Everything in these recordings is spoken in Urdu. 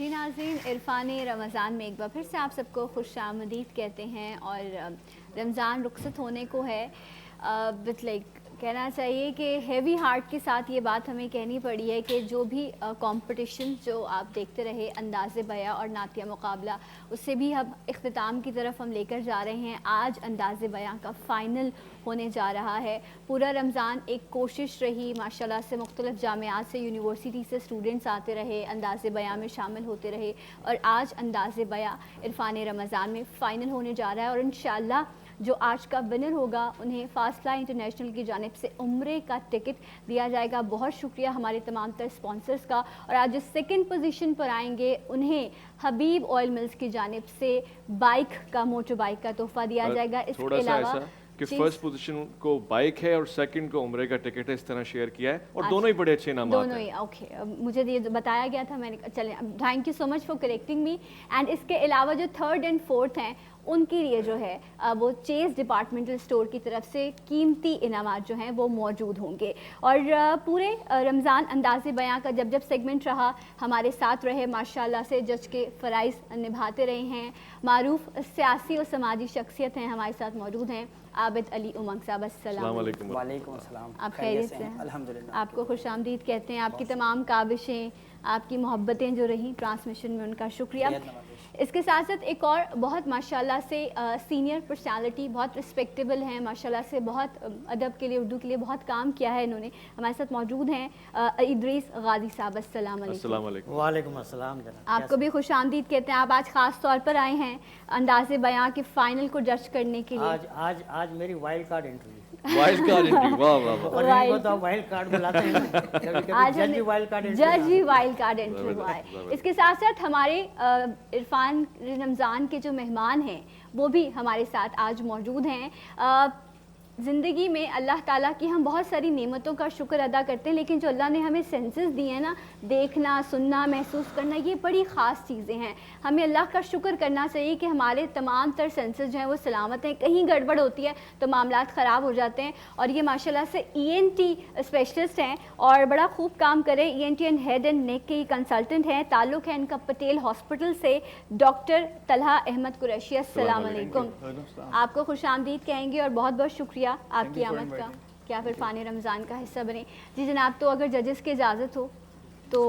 جی ناظرین، عرفان رمضان میں ایک بار پھر سے آپ سب کو خوش آمدید کہتے ہیں اور رمضان رخصت ہونے کو ہے. بٹ لائک کہنا چاہیے کہ ہیوی ہارٹ کے ساتھ یہ بات ہمیں کہنی پڑی ہے کہ جو بھی کمپٹیشن جو آپ دیکھتے رہے انداز بیاں اور نعتیہ مقابلہ، اس سے بھی اب اختتام کی طرف ہم لے کر جا رہے ہیں. آج انداز بیاں کا فائنل ہونے جا رہا ہے. پورا رمضان ایک کوشش رہی ماشاءاللہ سے، مختلف جامعات سے، یونیورسٹی سے اسٹوڈنٹس آتے رہے، انداز بیاں میں شامل ہوتے رہے اور آج انداز بیاں عرفان رمضان میں فائنل ہونے جا رہا ہے. اور انشاءاللہ جو آج کا ونر ہوگا انہیں فاصلہ انٹرنیشنل کی جانب سے عمرے کا ٹکٹ دیا جائے گا. بہت شکریہ ہمارے تمام تر اسپانسرز کا. اور آج جو سیکنڈ پوزیشن پر آئیں گے انہیں حبیب آئل ملز کی جانب سے بائک کا، موٹر بائک کا تحفہ دیا جائے گا. اس کے علاوہ کہ فرسٹ پوزیشن کو بائک ہے اور سیکنڈ کو عمرے کا ٹکٹ ہے، اس طرح شیئر کیا ہے اور دونوں ہی بڑے اچھے انعامات ہیں. دونوں ہی اوکے، مجھے یہ بتایا گیا تھا، میں نے چلیں thank you so much for correcting me. And اس کے علاوہ جو تھرڈ اینڈ فورتھ ہیں ان کے لیے جو ہے وہ چیز ڈپارٹمنٹل اسٹور کی طرف سے قیمتی انعامات جو ہیں وہ موجود ہوں گے. اور پورے رمضان انداز بیاں کا جب جب سیگمنٹ رہا ہمارے ساتھ رہے، ماشاءاللہ سے جج کے فرائض نبھاتے رہے ہیں. معروف سیاسی اور سماجی شخصیت ہیں ہمارے ساتھ موجود ہیں. عابد علی امنگ صاحب، السلام علیکم. وعلیکم السلام. آپ خیریت سے ہیں؟ الحمدللہ. آپ کو خوش آمدید کہتے ہیں. آپ کی تمام کاوشیں، آپ کی محبتیں جو رہیں ٹرانسمیشن میں، ان کا شکریہ. اس کے ساتھ ساتھ ایک اور بہت ماشاءاللہ سے سینئر پرسنالٹی، بہت رسپیکٹیبل ہیں ماشاءاللہ سے، بہت ادب کے لیے، اردو کے لیے بہت کام کیا ہے انہوں نے، ہمارے ساتھ موجود ہیں ادریس غازی صاحب. السلام علیکم. السلام علیکم. وعلیکم السلام. آپ کو بھی خوش آمدید کہتے ہیں. آپ آج خاص طور پر آئے ہیں انداز بیاں کے فائنل کو جج کرنے کے لیے. آج میری wild card entry. Wild card entry, واہ واہ واہ. اور ان کو تو وائلڈ کارڈ بلاتے ہیں، کبھی جج بھی وائلڈ کارڈ انٹری. جج بھی وائلڈ کارڈ انٹری ہوا ہے. اس کے ساتھ ساتھ ہمارے عرفان رمضان کے جو مہمان ہیں وہ بھی ہمارے ساتھ آج موجود ہیں. زندگی میں اللہ تعالیٰ کی ہم بہت ساری نعمتوں کا شکر ادا کرتے ہیں، لیکن جو اللہ نے ہمیں سینسز دیے ہیں نا، دیکھنا، سننا، محسوس کرنا، یہ بڑی خاص چیزیں ہیں. ہمیں اللہ کا شکر کرنا چاہیے کہ ہمارے تمام تر سینسز جو ہیں وہ سلامت ہیں. کہیں گڑبڑ ہوتی ہے تو معاملات خراب ہو جاتے ہیں. اور یہ ماشاءاللہ سے ENT اسپیشلسٹ ہیں اور بڑا خوب کام کرے. ENT and head and neck کے کنسلٹنٹ ہیں. تعلق ہے ان کا پٹیل ہاسپٹل سے. ڈاکٹر طلحہ احمد قریشی، السلام علیکم. آپ کو خوش آمدید کہیں گے اور بہت بہت شکریہ آپ کی آمد کا کہ آپ عرفان رمضان کا حصہ بنے. جی جناب، تو اگر ججز کی اجازت ہو تو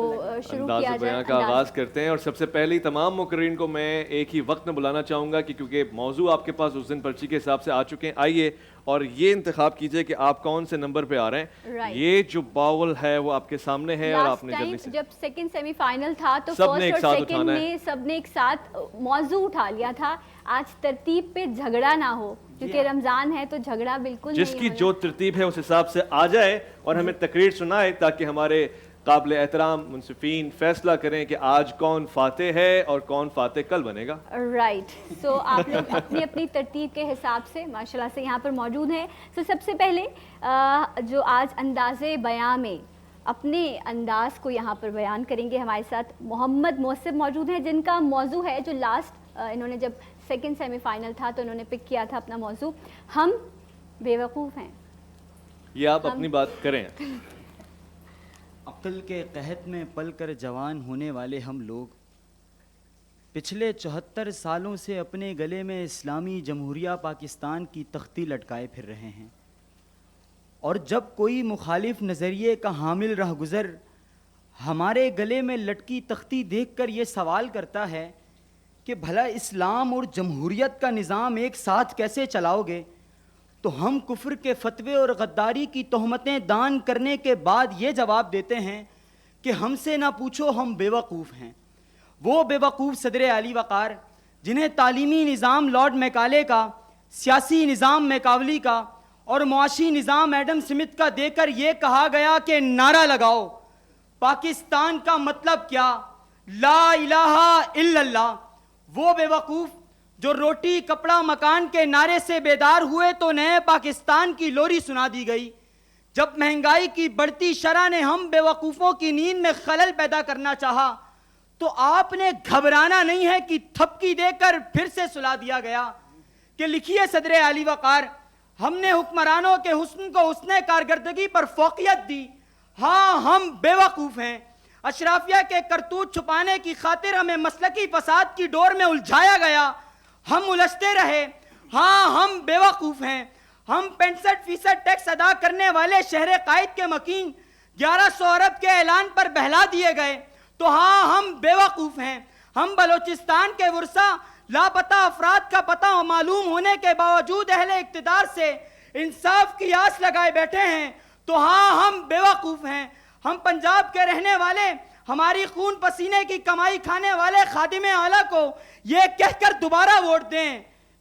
شروع کیا جائے. انداز بیاں کا آغاز کرتے ہیں اور سب سے پہلے تمام مقررین کو میں ایک ہی وقت میں بلانا چاہوں گا کہ کیونکہ موضوع آپ کے پاس اس دن پرچی کے حساب سے آ چکے ہیں. آئیے اور یہ انتخاب کیجئے کہ آپ کون سے نمبر پہ آ رہے ہیں. یہ جو باول ہے وہ آپ کے سامنے ہے اور آپ نے جلدی سے، جب سیکنڈ سیمی فائنل تھا تو فرسٹ اور سیکنڈ میں سب نے ایک ساتھ موضوع اٹھا لیا تھا. آج ترتیب پہ جھگڑا نہ ہو کیونکہ رمضان ہے تو جھگڑا بالکل جس کی جو ترتیب ہے اس حساب سے آ جائے اور ہمیں تقریر سنائے تاکہ ہمارے قابل احترام منصفین فیصلہ کریں کہ آج کون فاتح ہے اور کون فاتح کل بنے گا. رائٹ. سو آپ لوگ اپنی اپنی ترتیب کے حساب سے ماشاءاللہ سے یہاں پر موجود ہیں. سو سب سے پہلے جو آج انداز بیاں میں اپنے انداز کو یہاں پر بیان کریں گے، ہمارے ساتھ محمد موصف موجود ہیں جن کا موضوع ہے جو لاسٹ انہوں نے جب سیکنڈ سیمی فائنل تھا تو انہوں نے پک کیا تھا اپنا موضوع، ہم بیوقوف ہیں. یہ آپ اپنی بات کریں. عقل کے قحط میں پل کر جوان ہونے والے ہم لوگ پچھلے 74 سالوں سے اپنے گلے میں اسلامی جمہوریہ پاکستان کی تختی لٹکائے پھر رہے ہیں. اور جب کوئی مخالف نظریے کا حامل رہ گزر ہمارے گلے میں لٹکی تختی دیکھ کر یہ سوال کرتا ہے کہ بھلا اسلام اور جمہوریت کا نظام ایک ساتھ کیسے چلاؤ گے، تو ہم کفر کے فتوے اور غداری کی تہمتیں دان کرنے کے بعد یہ جواب دیتے ہیں کہ ہم سے نہ پوچھو، ہم بے وقوف ہیں. وہ بے وقوف صدر اعلی وقار جنہیں تعلیمی نظام لارڈ میکالے کا، سیاسی نظام میکاولی کا اور معاشی نظام ایڈم سمتھ کا دے کر یہ کہا گیا کہ نعرہ لگاؤ پاکستان کا مطلب کیا، لا الہ الا اللہ. وہ بے وقوف جو روٹی کپڑا مکان کے نعرے سے بیدار ہوئے تو نئے پاکستان کی لوری سنا دی گئی. جب مہنگائی کی بڑھتی شرح نے ہم بے وقوفوں کی نیند میں خلل پیدا کرنا چاہا تو آپ نے گھبرانا نہیں ہے کہ تھپکی دے کر پھر سے سلا دیا گیا کہ لکھیے صدر اعلی وقار، ہم نے حکمرانوں کے حسن کو حسن کارکردگی پر فوقیت دی. ہاں ہم بے وقوف ہیں. اشرافیہ کے کرتوت چھپانے کی خاطر ہمیں مسلکی فساد کی ڈور میں الجھایا گیا، ہم الجھتے رہے۔ ہاں ہم بے وقوف ہیں، ہم 65% ٹیکس ادا کرنے والے شہر قائد کے مکین 1100 ارب کے اعلان پر بہلا دیے گئے۔ تو ہاں ہم بے وقوف ہیں، ہم بلوچستان کے ورثہ لاپتہ افراد کا پتہ معلوم ہونے کے باوجود اہل اقتدار سے انصاف کی آس لگائے بیٹھے ہیں۔ تو ہاں ہم بے وقوف ہیں، ہم پنجاب کے رہنے والے ہماری خون پسینے کی کمائی کھانے والے خادم اعلیٰ کو یہ کہہ کر دوبارہ ووٹ دیں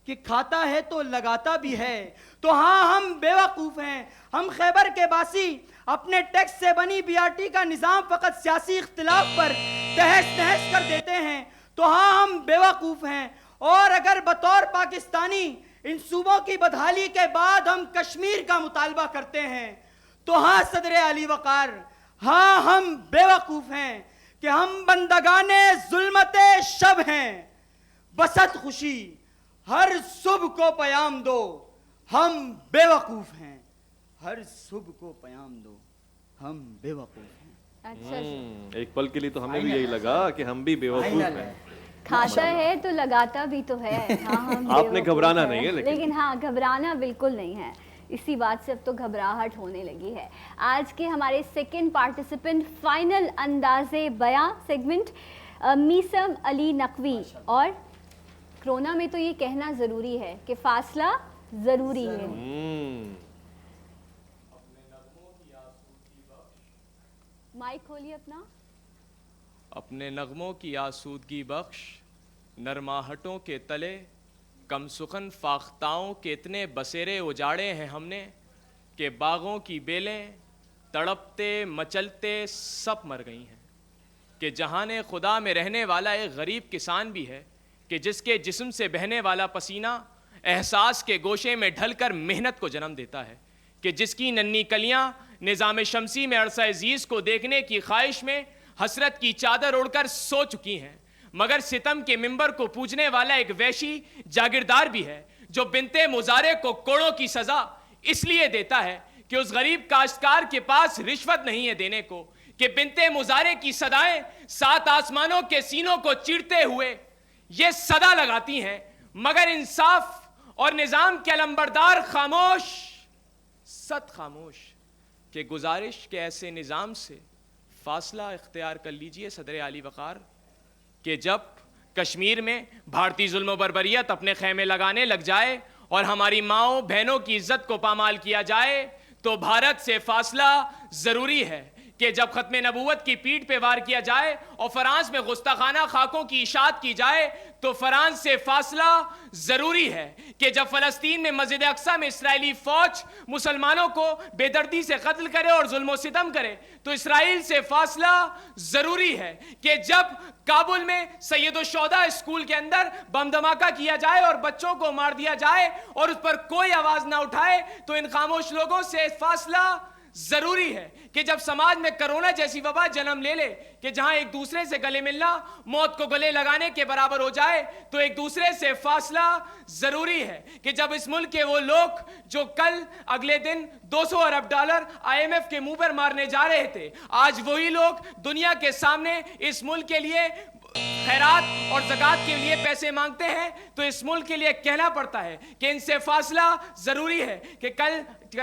کہ کھاتا ہے تو لگاتا بھی ہے۔ تو ہاں ہم بے وقوف ہیں، ہم خیبر کے باسی اپنے ٹیکس سے بنی BRT کا نظام فقط سیاسی اختلاف پر تہس نہس کر دیتے ہیں۔ تو ہاں ہم بے وقوف ہیں، اور اگر بطور پاکستانی ان صوبوں کی بدحالی کے بعد ہم کشمیر کا مطالبہ کرتے ہیں، تو ہاں صدر علی وقار، ہاں ہم بے وقوف ہیں کہ ہم بندگان ظلمت شب ہیں۔ بسط خوشی ہر صبح کو پیام دو، ہم بے وقوف ہیں، ہر صبح کو پیام دو، ہم بے وقوف ہیں۔ اچھا ایک پل کے لیے تو ہمیں بھی یہی لگا کہ ہم بھی بے وقوف ہیں۔ کھاتا ہے تو لگاتا بھی تو ہے۔ ہاں ہم آپ نے گھبرانا نہیں ہے لیکن ہاں گھبرانا بالکل نہیں ہے، اسی بات سے اب تو گھبراہٹ ہونے لگی ہے۔ آج کے ہمارے سیکنڈ پارٹیسپینٹ فائنل انداز بیاں سیگمنٹ میسم علی نقوی، اور کرونا میں تو یہ کہنا ضروری ہے کہ فاصلہ ضروری ہے۔ مائک کھولیے اپنا۔ اپنے نغموں کی آسودگی بخش، نرماہٹوں کے تلے کم سخن فاختاؤں کے اتنے بسیرے اجاڑے ہیں ہم نے کہ باغوں کی بیلیں تڑپتے مچلتے سب مر گئی ہیں، کہ جہان خدا میں رہنے والا ایک غریب کسان بھی ہے کہ جس کے جسم سے بہنے والا پسینہ احساس کے گوشے میں ڈھل کر محنت کو جنم دیتا ہے، کہ جس کی ننھی کلیاں نظام شمسی میں عرصہ زیز کو دیکھنے کی خواہش میں حسرت کی چادر اڑ کر سو چکی ہیں، مگر ستم کے منبر کو پوجنے والا ایک ویشی جاگیردار بھی ہے جو بنتے مزارے کو کوڑوں کی سزا اس لیے دیتا ہے کہ اس غریب کاشتکار کے پاس رشوت نہیں ہے دینے کو، کہ بنتے مزارے کی صدائیں 7 آسمانوں کے سینوں کو چیرتے ہوئے یہ صدا لگاتی ہیں، مگر انصاف اور نظام کے علمبردار خاموش، ست خاموش۔ کہ گزارش کے ایسے نظام سے فاصلہ اختیار کر لیجئے صدر علی وقار، کہ جب کشمیر میں بھارتی ظلم و بربریت اپنے خیمے لگانے لگ جائے اور ہماری ماؤں بہنوں کی عزت کو پامال کیا جائے تو بھارت سے فاصلہ ضروری ہے، کہ جب ختم نبوت کی پیٹھ پہ وار کیا جائے اور فرانس میں گستاخانہ خاکوں کی اشاعت کی جائے تو فرانس سے فاصلہ ضروری ہے، کہ جب فلسطین میں مسجد اقصی میں اسرائیلی فوج مسلمانوں کو بے دردی سے قتل کرے اور ظلم و ستم کرے تو اسرائیل سے فاصلہ ضروری ہے، کہ جب کابل میں سید الشہداء اسکول کے اندر بم دھماکہ کیا جائے اور بچوں کو مار دیا جائے اور اس پر کوئی آواز نہ اٹھائے تو ان خاموش لوگوں سے فاصلہ ضروری ہے، کہ جب سماج میں کرونا جیسی وبا جنم لے لے کہ جہاں ایک دوسرے سے گلے ملنا موت کو گلے لگانے کے برابر ہو جائے تو ایک دوسرے سے فاصلہ ضروری ہے، کہ جب اس ملک کے وہ لوگ جو کل اگلے دن $200 ارب IMF کے منہ پر مارنے جا رہے تھے، آج وہی لوگ دنیا کے سامنے اس ملک کے لیے خیرات اور زکوٰۃ کے لیے پیسے مانگتے ہیں، تو اس ملک کے لیے کہنا پڑتا ہے کہ ان سے فاصلہ ضروری ہے، کہ کل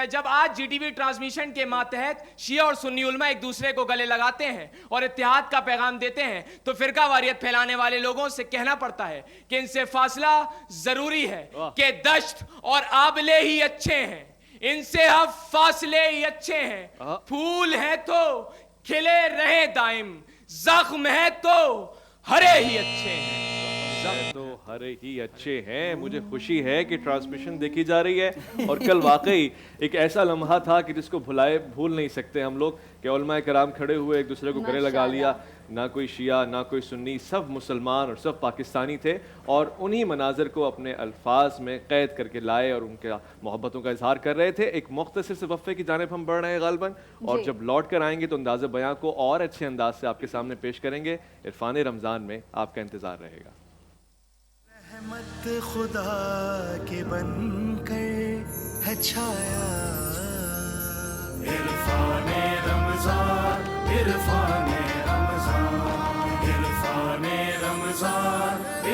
جب آج GTV ٹرانسمیشن کے ماتحت شیعہ اور سنی علماء ایک دوسرے کو گلے لگاتے ہیں اور اتحاد کا پیغام دیتے ہیں تو فرقہ واریت پھیلانے والے لوگوں سے کہنا پڑتا ہے کہ ان سے فاصلہ ضروری ہے، کہ دشت اور آبلے ہی اچھے ہیں، ان سے اب فاصلے ہی اچھے ہیں، پھول ہے تو کھلے رہے دائم، زخم ہے تو ہرے ہی اچھے ہیں، تو ہرے ہی اچھے ہیں۔ مجھے خوشی ہے کہ ٹرانسمیشن دیکھی جا رہی ہے اور کل واقعی ایک ایسا لمحہ تھا کہ جس کو بھول نہیں سکتے ہم لوگ، کہ علماء کرام کھڑے ہوئے ایک دوسرے کو گلے لگا لیا، نہ کوئی شیعہ نہ کوئی سنی، سب مسلمان اور سب پاکستانی تھے، اور انہی مناظر کو اپنے الفاظ میں قید کر کے لائے اور ان کے محبتوں کا اظہار کر رہے تھے۔ ایک مختصر سے وقفے کی جانب ہم بڑھ رہے ہیں غالباً، اور جب لوٹ کر آئیں گے تو انداز بیاں کو اور اچھے انداز سے آپ کے سامنے پیش کریں گے۔ عرفان رمضان میں آپ کا انتظار رہے گا۔ رحمت خدا کے بن کر ہے چھایا، عرفان رمضان، عرفان رمضان۔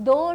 2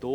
2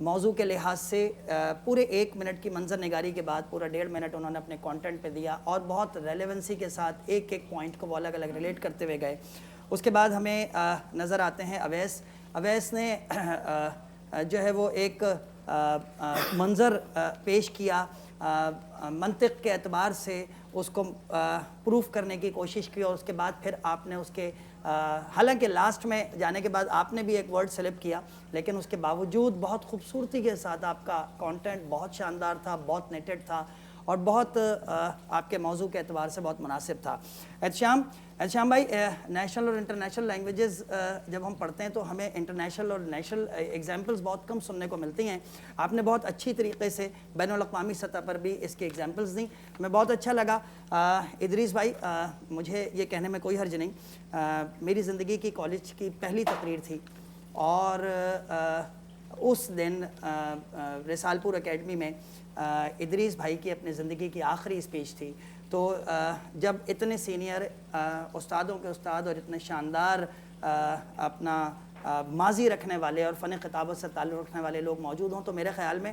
موضوع کے لحاظ سے پورے 1 منٹ کی منظر نگاری کے بعد پورا 1.5 منٹ انہوں نے اپنے کانٹینٹ پہ دیا اور بہت ریلیونسی کے ساتھ ایک ایک پوائنٹ کو وہ الگ الگ ریلیٹ کرتے ہوئے گئے. اس کے بعد ہمیں نظر آتے ہیں اویس نے جو ہے وہ ایک منظر پیش کیا, منطق کے اعتبار سے اس کو پروف کرنے کی کوشش کی, اور اس کے بعد پھر آپ نے اس کے حالانکہ لاسٹ میں جانے کے بعد آپ نے بھی ایک ورڈ سلپ کیا, لیکن اس کے باوجود بہت خوبصورتی کے ساتھ آپ کا کانٹینٹ بہت شاندار تھا, بہت نیٹڈ تھا اور بہت آپ کے موضوع کے اعتبار سے بہت مناسب تھا. احتشام بھائی, نیشنل اور انٹرنیشنل لینگویجز جب ہم پڑھتے ہیں تو ہمیں انٹرنیشنل اور نیشنل ایگزامپلز بہت کم سننے کو ملتی ہیں. آپ نے بہت اچھی طریقے سے بین الاقوامی سطح پر بھی اس کی ایگزامپلز دیں, ہمیں بہت اچھا لگا. ادریس بھائی, مجھے یہ کہنے میں کوئی حرج نہیں, میری زندگی کی کالج کی پہلی تقریر تھی اور اس دن رسال پور اکیڈمی میں ادریس بھائی کی اپنی زندگی کی آخری اسپیچ تھی. تو جب اتنے سینئر استادوں کے استاد اور اتنے شاندار اپنا ماضی رکھنے والے اور فن خطابت سے تعلق رکھنے والے لوگ موجود ہوں تو میرے خیال میں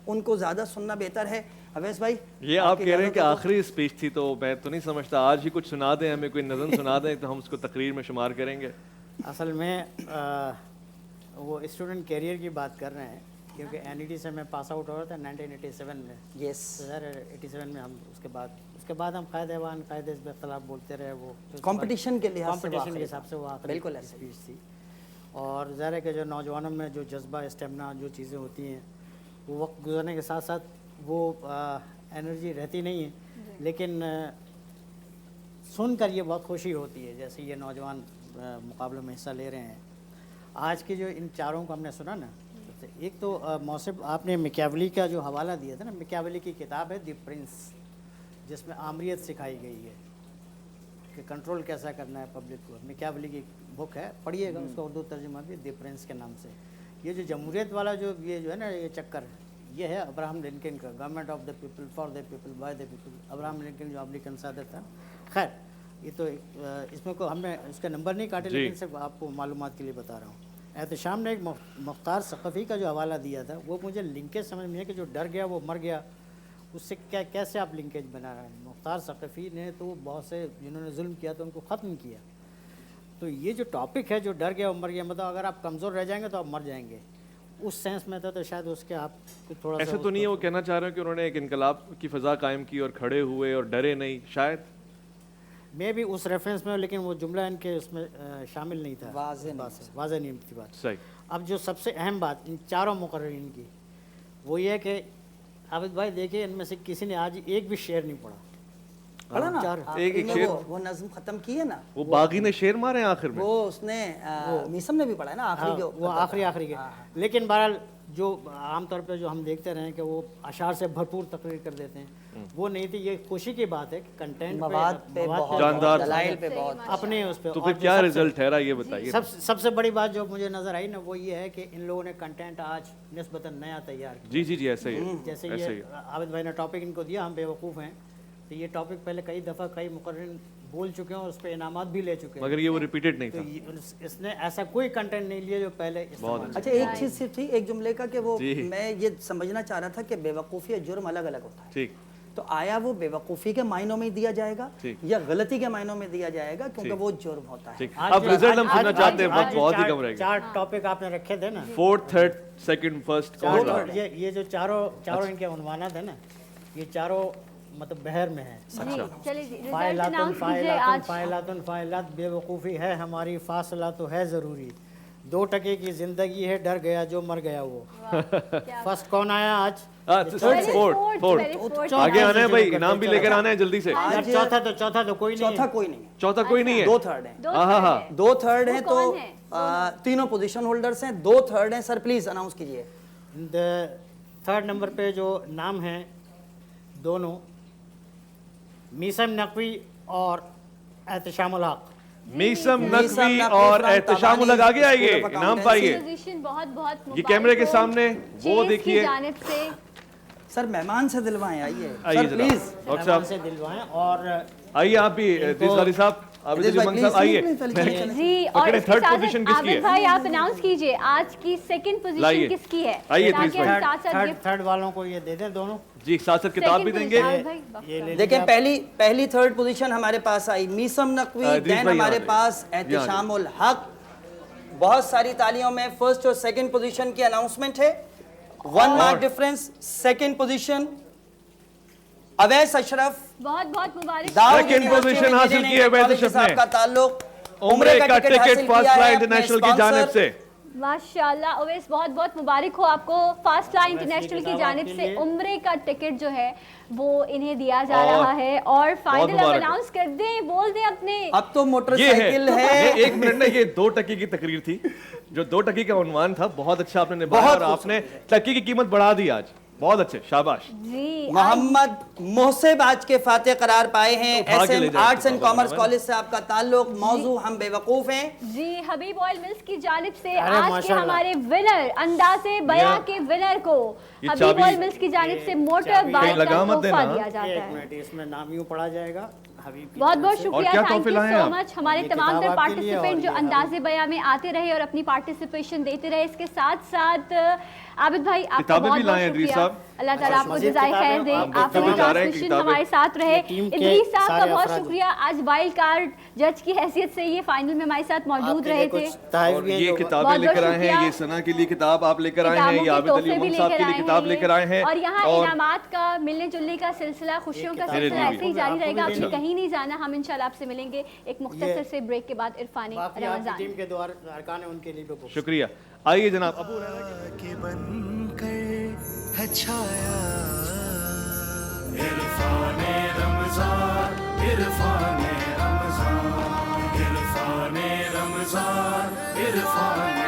ان کو زیادہ سننا بہتر ہے. اویس بھائی, یہ آپ کہہ رہے ہیں کہ آخری اسپیچ تھی, تو میں تو نہیں سمجھتا آج ہی کچھ سنا دیں, ہمیں کوئی نظم سنا دیں تو ہم اس کو تقریر میں شمار کریں گے. اصل میں وہ اسٹوڈنٹ کیریئر کی بات کر رہے ہیں, کیونکہ این ای ٹی سے میں پاس آؤٹ ہو رہا تھا 1987 میں. یس, 87 میں ہم اس کے بعد ہم قائد ایوان قائد حزب اختلاف بولتے رہے. وہ کمپٹیشن کے لحاظ سے کمپٹیشن کے حساب سے وہ آخری بالکل اسپیچ تھی. اور ظاہر ہے کہ جو نوجوانوں میں جو جذبہ اسٹیمنا جو چیزیں ہوتی ہیں وہ وقت گزرنے کے ساتھ ساتھ وہ انرجی رہتی نہیں ہے, لیکن سن کر یہ بہت خوشی ہوتی ہے. جیسے یہ نوجوان مقابلوں میں حصہ لے رہے ہیں. آج کے جو ان چاروں کو ہم نے سنا نا, ایک تو موصف آپ نے میکیاولی کا جو حوالہ دیا تھا نا, میکیاولی کی کتاب ہے دی پرنس, جس میں آمریت سکھائی گئی ہے کہ کنٹرول کیسا کرنا ہے پبلک کو. میکیاولی کی بک ہے, پڑھیے گا, اس کا اردو ترجمہ بھی دی پرنس کے نام سے. یہ جو جمہوریت والا جو ہے نا یہ چکر, یہ ہے ابراہم لنکن کا, government of the people for the people by the people. Abraham Lincoln جو امریکن صدر تھا. خیر, یہ تو اس میں کو ہم نے اس کا نمبر نہیں کاٹے, لیکن صرف آپ کو معلومات کے لیے بتا رہا ہوں. احتشام نے ایک مختار ثقفی کا جو حوالہ دیا تھا, وہ مجھے لنکیج سمجھ میں ہے کہ جو ڈر گیا وہ مر گیا, اس سے کیسے آپ لنکیج بنا رہے ہیں. مختار ثقفی نے تو بہت سے جنہوں نے ظلم کیا تو ان کو ختم کیا. تو یہ جو ٹاپک ہے جو ڈر گیا وہ مر گیا, مطلب اگر آپ کمزور رہ جائیں گے تو آپ مر جائیں گے, اس سینس میں تھا. تو شاید اس کے آپ تھوڑا ایسا تو نہیں ہے وہ کہنا چاہ رہے ہیں کہ انہوں نے ایک انقلاب کی فضا قائم کی اور کھڑے ہوئے اور ڈرے نہیں, شاید میں بھی اس ریفرنس میں, لیکن وہ جملہ ان کے اس میں شامل نہیں تھا, واضح نہیں تھی بات. صحیح. اب جو سب سے اہم بات ان چاروں مقررین کی وہ یہ ہے کہ عابد بھائی دیکھیں, ان میں سے کسی نے آج ایک بھی شعر نہیں پڑھا. پڑھا نا ایک شعر, وہ نظم ختم کی ہے نا, وہ باغی نے شعر مارے آخر میں, وہ اس نے میسم نے بھی پڑھا ہے نا آخری, وہ آخری کے. لیکن بہرحال جو عام طور پہ جو ہم دیکھتے رہے ہیں کہ وہ اشعار سے بھرپور تقریر کر دیتے ہیں, وہ نہیں تھی. یہ خوشی کی بات ہے کہ کنٹینٹ پہ جاندار, دلائل پہ بہت اپنے اس پہ. تو پھر کیا رزلٹ ٹھہرا یہ بتائیے. سب سے بڑی بات جو مجھے نظر آئی نا وہ یہ ہے کہ ان لوگوں نے کنٹینٹ آج نسبتاً نیا تیار کیا. جی ایسا ہی ہے. جیسے یہ عابد بھائی نے ٹاپک ان کو دیا, ہم بے وقوف ہیں, تو یہ ٹاپک پہلے کئی دفعہ کئی مقررین بول چکے ہیں اور اس پہ انعامات بھی لے چکے ہیں, مگر یہ وہ ریپیٹڈ نہیں تھا. اس نے ایسا کوئی کنٹینٹ نہیں لیا جو پہلے. اچھا, ایک چیز صرف تھی ایک جملے کا کہ وہ میں یہ سمجھنا چاہ رہا تھا کہ بے وقوفی اور جرم الگ الگ ہوتا ہے. ٹھیک, تو آیا وہ بے وقوفی کے معنوں میں دیا جائے گا یا غلطی کے معنوں میں دیا جائے گا, کیونکہ وہ جرم ہوتا ہے. اب رزلٹ ہم سننا چاہتے ہیں, وقت بہت ہی کم رہے گا. 4 ٹاپک آپ نے رکھے تھے نا, 4th 3rd 2nd 1st, یہ جو چاروں ان کے عنوانات ہیں نا, یہ چاروں مطلب بحر میں ہے. فائلات بے وقوفی ہے ہماری, فاصلہ تو ہے ضروری, 2 ٹکے کی زندگی ہے, ڈر گیا جو مر گیا وہ. فرسٹ کون آیا آج؟ آگے آنا ہے بھائی, انعام بھی لے کر آنا ہے جلدی سے. چوتھا تو کوئی نہیں ہے. 2 تھرڈ ہیں. 2 تھرڈ ہیں تو تینوں پوزیشن ہولڈرز ہیں. 2 تھرڈ ہیں. سر پلیز اناؤنس کیجئے. 3rd نمبر پہ جو نام ہیں دونوں, میسم نقوی اور احتشام الحق. میسم نقوی اور احتشام الحق آگے آئیے, انعام پائیے. یہ کیمرے کے سامنے وہ دیکھیے. سر مہمان سے دلوائیں, آئیے آئیے سر جناب. پلیز. ڈاکٹر مہمان صاحب سے دلوائیں. اور آئیے آپ بھی ادریس والی صاحب, آپ ادریس بھائی, صاحب آئیے. جی, اور اس کے تھرڈ ساتھ پوزیشن کس کی عابد ہے؟ بھائی آپ اناؤنس کیجئے آج کی سیکنڈ پوزیشن لائیے. کس کی ہے, آئیے تاکہ ادریس ہم بھائی. ساتھ ساتھ gift- تھرڈ والوں کو یہ دے دیں دونوں. جی ساتھ ساتھ کتاب بھی دیں گے. عابد بھائی, یہ لے دیکھیں لیجیے پہلی تھرڈ پوزیشن ہمارے پاس آئی میسم نقوی, ادریس دین بھائی ہمارے یہاں پاس احتشام الحق. بہت ساری تالیوں میں فرسٹ اور سیکنڈ پوزیشن کی اناؤنسمنٹ ہے. 1 mark difference. Second position Awais Ashraf, بہت بہت مبارک. Second position حاصل کی ہے اویس اشرف نے. کا تعلق عمرے کا ٹکٹ فاسٹ لائن انٹرنیشنل کی جانب سے. ماشاءاللہ اویس, بہت بہت مبارک ہو آپ کو. فاسٹ لائن انٹرنیشنل کی جانب سے عمرے کا ٹکٹ جو ہے وہ انہیں دیا جا رہا ہے. اور فائنل اب اناؤنس کر دیں, بول دیں اپنے. اب تو موٹر یہ سائیکل ہے, ہے. یہ 1 منٹ میں, یہ 2 ٹکی کی تقریر تھی جو 2 ٹکی کا عنوان تھا. بہت اچھا آپ نے نبھایا اور آپ نے ٹکی کی قیمت بڑھا دی آج. بہت اچھے, شاباش. جی, محمد محسب آج کے فاتح قرار پائے ہیں. S M arts and commerce college سے آپ کا تعلق. موضوع ہم بے وقوف ہیں. جی, حبیب آئل ملز کی جانب سے ارے آج کے ماشاءاللہ. ہمارے ونر, انداز بیاں کے ونر کو یہ حبیب چابی- آئل ملز کی جانب سے موٹر چابی- بائک کا لگا مت تحفہ دینا. دیا جاتا ایک ہے. منٹ, اس میں نام یوں پڑھا جائے گا حبیب کی بہت طرف بہت سے. شکریہ, کیا تھینک تحفے یو لائے سو آپ؟ مچ. ہمارے یہ تمام کتاب تر آپ کے لیے اور پارٹیسپینٹ جو یہ انداز بیاں میں آتے رہے اور اپنی پارٹیسپیشن دیتے رہے, اس کے ساتھ ساتھ عابد بھائی آپ کا کتابیں بہت بھی لائے بہت ادریس شکریہ. صاحب. اللہ تعالیٰ آپ کو مزید جزائے خیر دے. کتابیں آپ دیکھتے کی ہوئے جا رہے ہیں ٹرانسمیشن کتابیں. ہمارے ساتھ رہے. ٹیم کے ادریس صاحب کا سارے بہت افراد. شکریہ, آج وائلڈ کارڈ جج کی حیثیت سے یہ فائنل میں ہمارے ساتھ آپ موجود کے رہے لیے تھے. کچھ تحائف اور بھی ہیں یہ جو کتابیں بہت لے کر بہت آئے ہیں. شکریہ. یہ ثنا کے لیے کتاب آپ لے کر آئے ہیں. کتابوں یہ کے عابد علی تحفے بھی امام لے صاحب کر کے لیے آئے کتاب ہیں لے کر آئے ہیں. اور یہاں انعامات کا ملنے جلنے کا سلسلہ, خوشیوں کا کتاب- سلسلہ ایسے ہی جاری رہے گا. آپ جی. نے کہیں نہیں جانا, ہم انشاءاللہ آپ سے ملیں گے ایک مختصر سے بریک کے بعد. عرفان باقی آپ کی رمضان. ٹیم کے دو ارکان ہیں, ان کے لیے بھی بہت شکریہ. آئیے جناب. ابو کے بن کر ہے چھایا. عرفان رمضان, عرفان رمضان, عرفان رمضان, عرفان